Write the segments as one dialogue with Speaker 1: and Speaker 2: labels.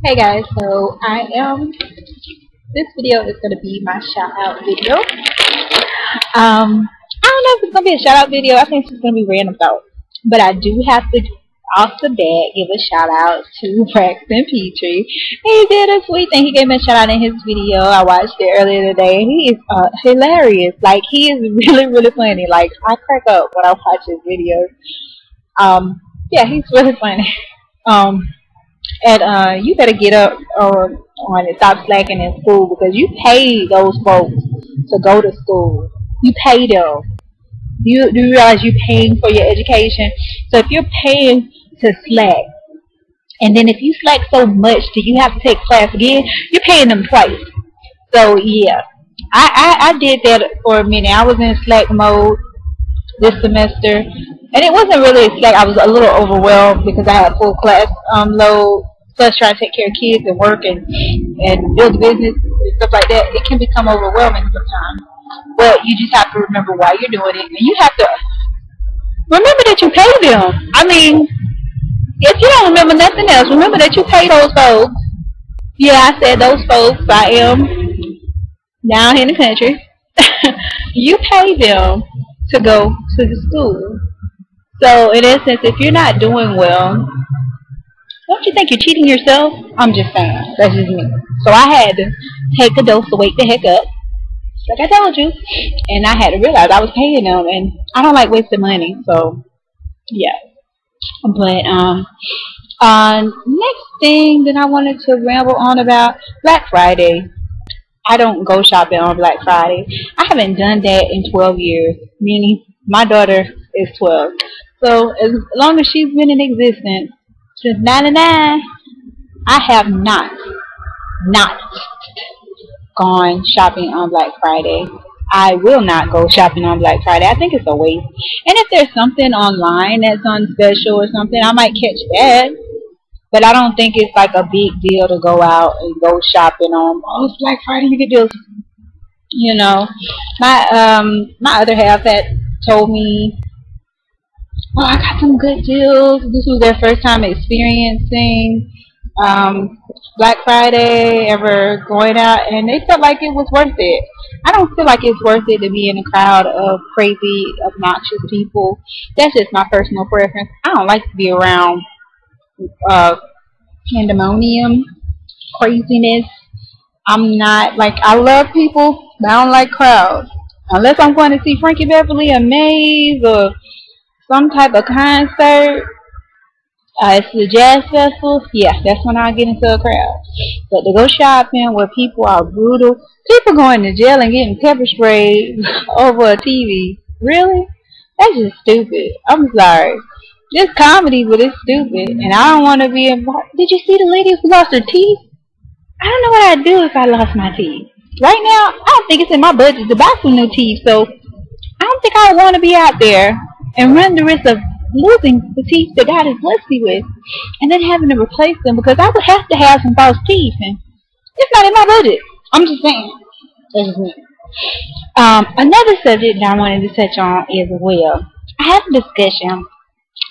Speaker 1: Hey guys, so this video is going to be my shout out video. I don't know if it's going to be a shout out video. I think it's going to be random though. But I do have to, off the bat, give a shout out to Braxton Petrie. He did a sweet thing. He gave me a shout out in his video. I watched it earlier today. He is hilarious. Like, he is really, really funny. Like, I crack up when I watch his videos. Yeah, he's really funny. And you better get up on and stop slacking in school because you pay those folks to go to school. You pay them. You do realize you're paying for your education. So if you're paying to slack, and then if you slack so much that you have to take class again, you're paying them twice. So yeah, I did that for a minute. I was in slack mode this semester. And it wasn't really slack. I was a little overwhelmed because I had full class load, plus trying to take care of kids and work and build a business and stuff like that. It can become overwhelming sometimes. But you just have to remember why you're doing it. And you have to remember that you pay them. I mean, if you don't remember nothing else, remember that you pay those folks. Yeah, I said those folks. I am down in the country. You pay them to go to the school. So, in essence, if you're not doing well, don't you think you're cheating yourself? I'm just saying. That's just me. So, I had to take a dose to wake the heck up, like I told you. And I had to realize I was paying them, and I don't like wasting money. So, yeah. But, next thing that I wanted to ramble on about, Black Friday. I don't go shopping on Black Friday. I haven't done that in 12 years, meaning my daughter is 12. So as long as she's been in existence since '99, I have not gone shopping on Black Friday. I will not go shopping on Black Friday. I think it's a waste. And if there's something online that's on special or something, I might catch that. But I don't think it's like a big deal to go out and go shopping on, oh, it's Black Friday, you get deals. You know, my other half had told me, oh, I got some good deals. This was their first time experiencing Black Friday, ever going out, and they felt like it was worth it. I don't feel like it's worth it to be in a crowd of crazy, obnoxious people. That's just my personal preference. I don't like to be around pandemonium, craziness. I'm not, like, I love people, but I don't like crowds. Unless I'm going to see Frankie Beverly or Maze or some type of concert, it's the jazz festival, yeah, that's when I get into a crowd. But to go shopping where people are brutal, people going to jail and getting pepper sprayed over a TV, really? That's just stupid. I'm sorry. It's comedy, but it's stupid, and I don't want to be involved. Did you see the lady who lost her teeth? I don't know what I'd do if I lost my teeth. Right now, I don't think it's in my budget to buy some new teeth, so I don't think I want to be out there and run the risk of losing the teeth that God has blessed me with, and then having to replace them because I would have to have some false teeth, and it's not in my budget. I'm just saying. That's just me. Another subject that I wanted to touch on is, well, I had a discussion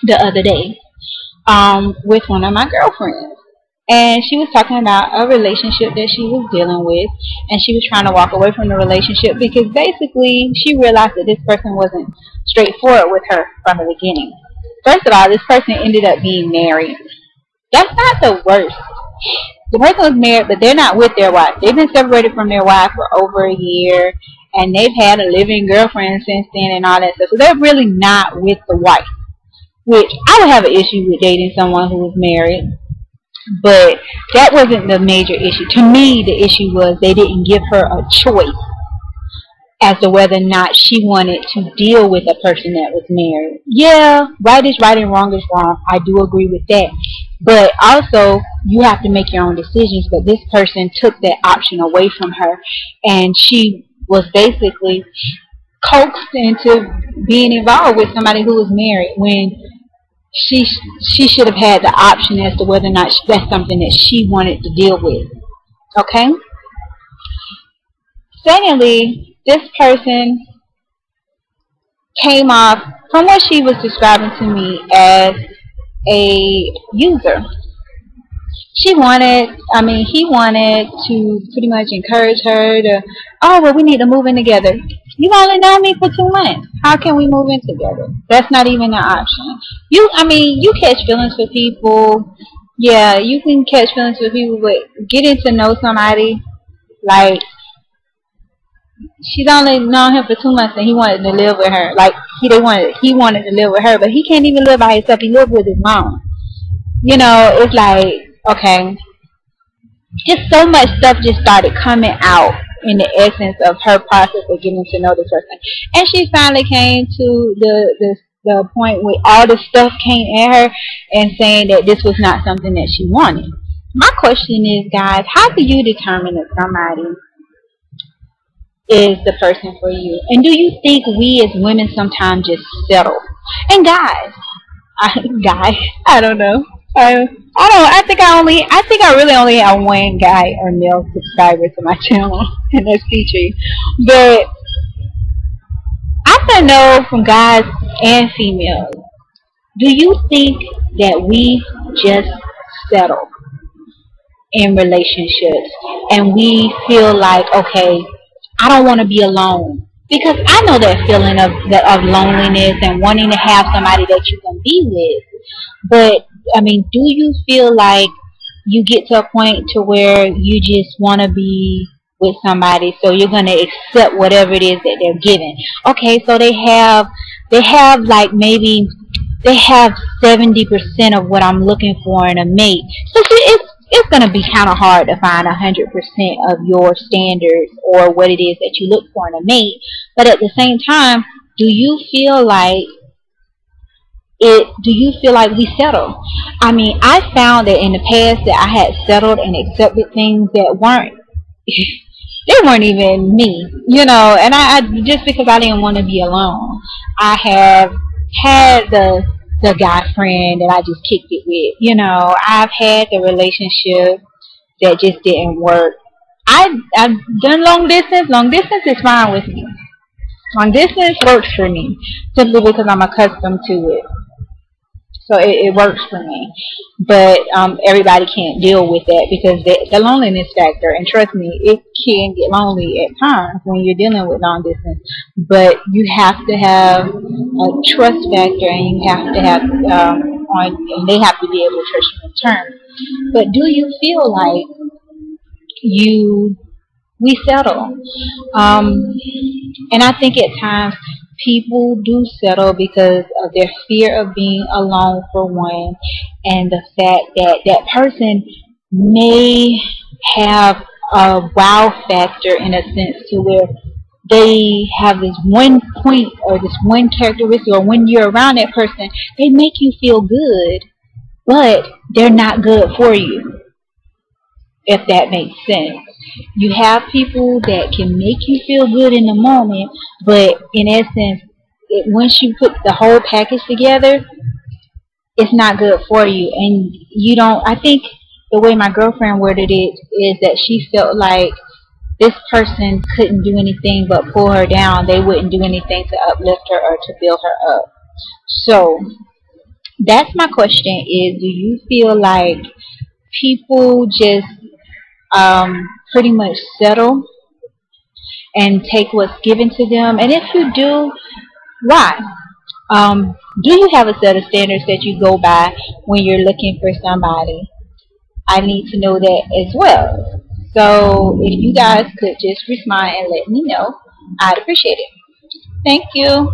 Speaker 1: the other day with one of my girlfriends, and she was talking about a relationship that she was dealing with, and she was trying to walk away from the relationship because basically she realized that this person wasn't straightforward with her from the beginning. First of all, this person ended up being married. That's not the worst. The person was married, but they're not with their wife. They've been separated from their wife for over a year, and they've had a living girlfriend since then and all that stuff, so they're really not with the wife. Which, I would have an issue with dating someone who was married. But that wasn't the major issue. To me, the issue was they didn't give her a choice as to whether or not she wanted to deal with a person that was married. Yeah, right is right and wrong is wrong. I do agree with that. But also, you have to make your own decisions. But this person took that option away from her. And she was basically coaxed into being involved with somebody who was married when she should have had the option as to whether or not that's something that she wanted to deal with. Okay? Secondly, this person came off, from what she was describing to me, as a user. he wanted to pretty much encourage her to, oh, well, we need to move in together. You only know me for 2 months. How can we move in together? That's not even an option. You catch feelings for people. Yeah, you can catch feelings for people, but getting to know somebody, like, she's only known him for 2 months and he wanted to live with her. Like, he wanted to live with her, but he can't even live by himself. He lives with his mom. It's like, okay, just so much stuff just started coming out in the essence of her process of getting to know this person. And she finally came to the point where all the stuff came at her and saying that this was not something that she wanted. My question is, guys, how do you determine that somebody is the person for you? And do you think we as women sometimes just settle? And guys, I don't know. I think I really only have one guy or male subscriber to my channel, and that's Petrie. But I want to know from guys and females, do you think that we just settle in relationships and we feel like, okay, I don't want to be alone? Because I know that feeling of loneliness and wanting to have somebody that you can be with. But do you feel like you get to a point to where you just want to be with somebody, so you're gonna accept whatever it is that they're giving? Okay, so they have like, maybe they have 70% of what I'm looking for in a mate. So it's gonna be kind of hard to find 100% of your standards or what it is that you look for in a mate. But at the same time, do you feel like we settle? I found that in the past that I had settled and accepted things that they weren't even me, and I just because I didn't want to be alone. I have had the guy friend that I just kicked it with, I've had the relationship that just didn't work. I've done long distance. Long distance is fine with me. Long distance works for me simply because I'm accustomed to it. So it works for me. But everybody can't deal with that because the loneliness factor, and trust me, it can get lonely at times when you're dealing with long distance. But you have to have a trust factor, and you have to have and they have to be able to trust you in turn. But do you feel like we settle? And I think at times people do settle because of their fear of being alone, for one, and the fact that that person may have a wow factor in a sense to where they have this one point or this one characteristic, or when you're around that person, they make you feel good, but they're not good for you, if that makes sense. You have people that can make you feel good in the moment, but in essence, once you put the whole package together, it's not good for you. And you don't, I think the way my girlfriend worded it is that she felt like this person couldn't do anything but pull her down. They wouldn't do anything to uplift her or to build her up. So that's my question is, do you feel like people just pretty much settle and take what's given to them? And if you do, why? Do you have a set of standards that you go by when you're looking for somebody? I need to know that as well. So if you guys could just respond and let me know, I'd appreciate it. Thank you.